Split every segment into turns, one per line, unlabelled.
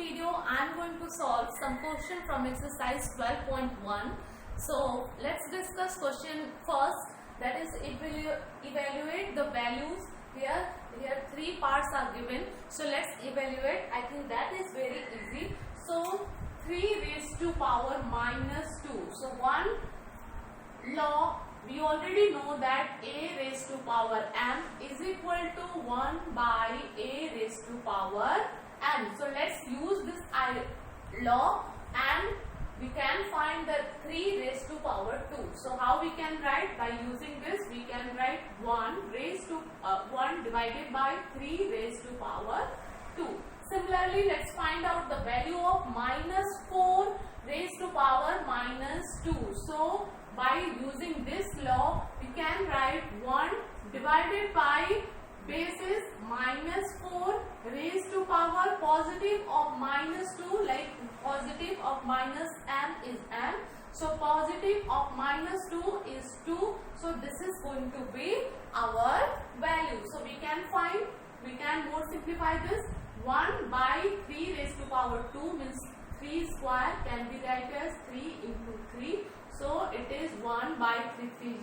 video I am going to solve some question from exercise 12.1. So let's discuss question first, that is evaluate the values. Here three parts are given, so let's evaluate. I think that is very easy. So 3 raised to power minus 2. So one law, we already know that a raised to power m is equal to 1 by a raised to power n. So let's use this law and we can find the 3 raised to power 2. So how we can write? By using this we can write 1 divided by 3 raised to power 2. Similarly, let's find out the value of minus 4 raised to power minus 2. So by using this law, we can write 1 divided by basis minus 4 raised to power positive of minus 2, like positive of minus m is m. So positive of minus 2 is 2. So this is going to be our value. So we can more simplify this. 1 by 3 raised to power 2 means 3 square can be written as 3 into 3. So it is 1 by 3 3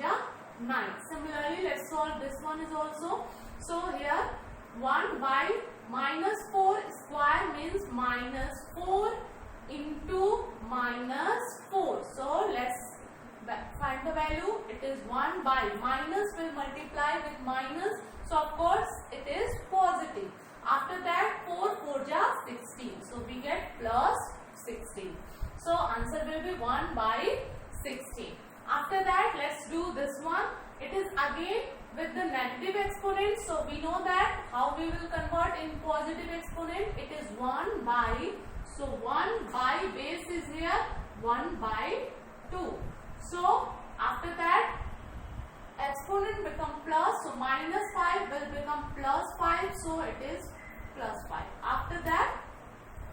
9. Similarly, let's solve this one is also. So here 1 by minus 4 square means minus 4 into minus 4. So let's find the value. It is 1 by minus will multiply with minus. So of course it is positive. After that 4 4 16. So we get plus 16. So answer will be 1 by 16. After that, let's do this one. It is again with the negative exponent. So we know that how we will convert in positive exponent. It is 1 by. So 1 by base is here 1 by 2. So after that exponent become plus. So minus 5 will become plus 5. So it is plus 5. After that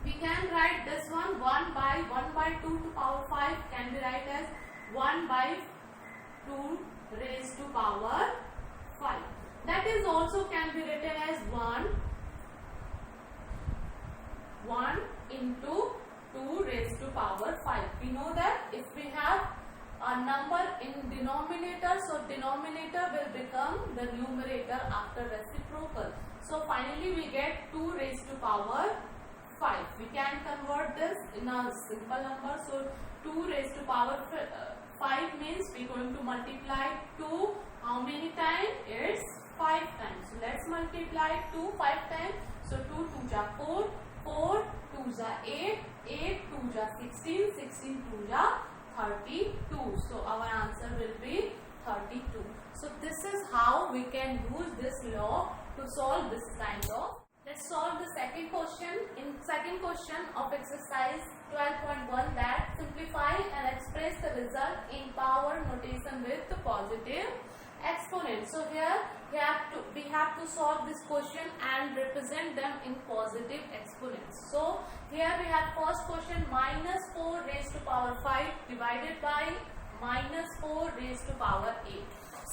we can write this one 1 by 2 to power 5 can be write as 1 by 2 raised to power 5. That is also can be written as 1 into 2 raised to power 5. We know that if we have a number in denominator, so denominator will become the numerator after reciprocal. So finally we get 2 raised to power 5. We can convert this in a simple number. So 2 raised to power 5 means we are going to multiply 2 how many times? It's 5 times. So let's multiply 2 5 times. So 2 2 ja 4, 4 2 ja 8, 8 2 ja 16, 16 2 ja 32. So our answer will be 32. So this is how we can use this law to solve this kind of. Let's solve the second question. In second question of exercise 12.1, that simplify and express the result in power notation with the positive exponent. So here we have to solve this question and represent them in positive exponents. So here we have first question minus 4 raised to power 5 divided by minus 4 raised to power 8.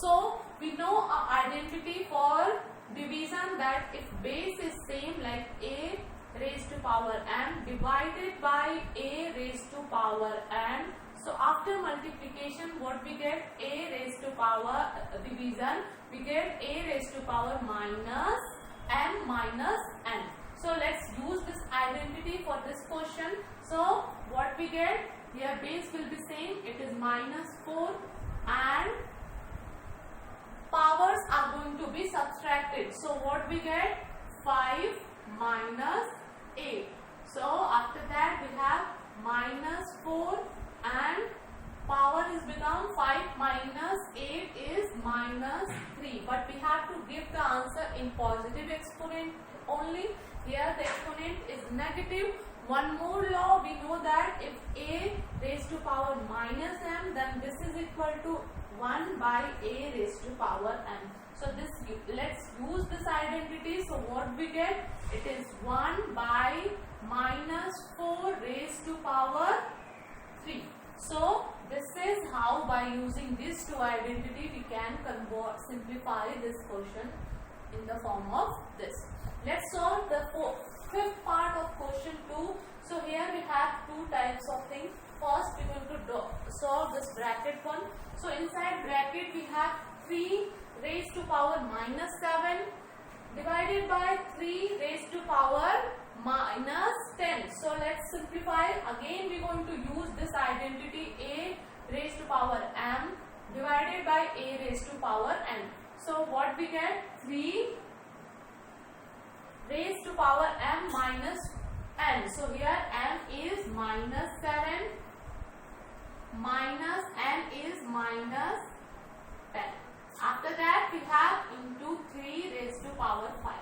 So we know our identity for division, that if base is same like a raised to power m divided by a raised to power n. So after multiplication what we get? A raised to power division, we get a raised to power minus m minus n. So let's use this identity for this question. So what we get? Here base will be same, it is minus 4 and powers are going to be subtracted. So what we get? 5 minus 8. So after that we have minus 4 and power is become 5 minus 8 is minus 3. But we have to give the answer in positive exponent only. Here the exponent is negative. One more law, we know that if a raised to power minus m, then this is equal to 1 by a raised to power n. So this, let's use this identity. So what we get? It is 1 by minus 4 raised to power 3. So this is how by using these two identity we can simplify this question in the form of this. Let's solve the fifth part of question 2. have two types of things. First, we're going to solve this bracket one. So inside bracket we have 3 raised to power minus 7 divided by 3 raised to power minus 10. So let's simplify. Again we are going to use this identity a raised to power m divided by a raised to power n. So what we get? 3 raised to power m minus n. So here m is minus 7 minus n is minus 10. After that we have into 3 raised to power 5.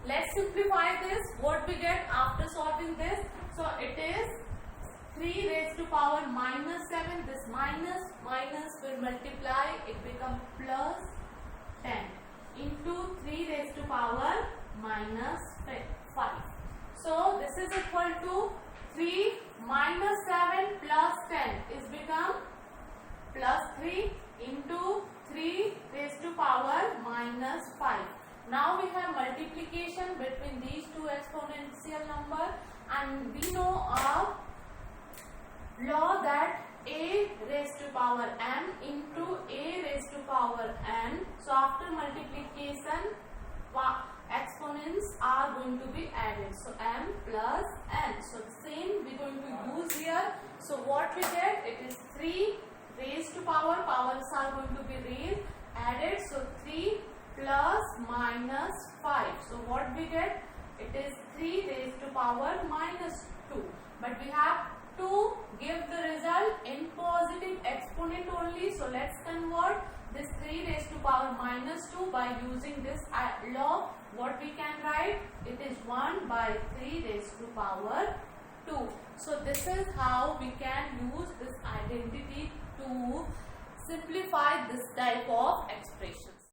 Let's simplify this. What we get after solving this? So it is 3 raised to power minus 7. This minus will multiply. It becomes plus 10 into 3 raised to power minus 5. So this is equal to 3 minus 7 plus 10 is become plus 3 into 3 raised to power minus 5. Now we have multiplication between these two exponential number, and we know a law that a raised to power m into a raised to power n. So after multiplication, exponents are going to be added. So m plus n. So the same we are going to use here. So what we get? It is 3 raised to power. Powers are going to be raised, added. So 3 plus minus 5. So what we get? It is 3 raised to power minus 2. But we have to give the result in positive exponent only. So let's convert this 3 raised to power minus 2 by using this law. What we can write? It is 1 by 3 raised to power 2. So this is how we can use this identity to simplify this type of expression.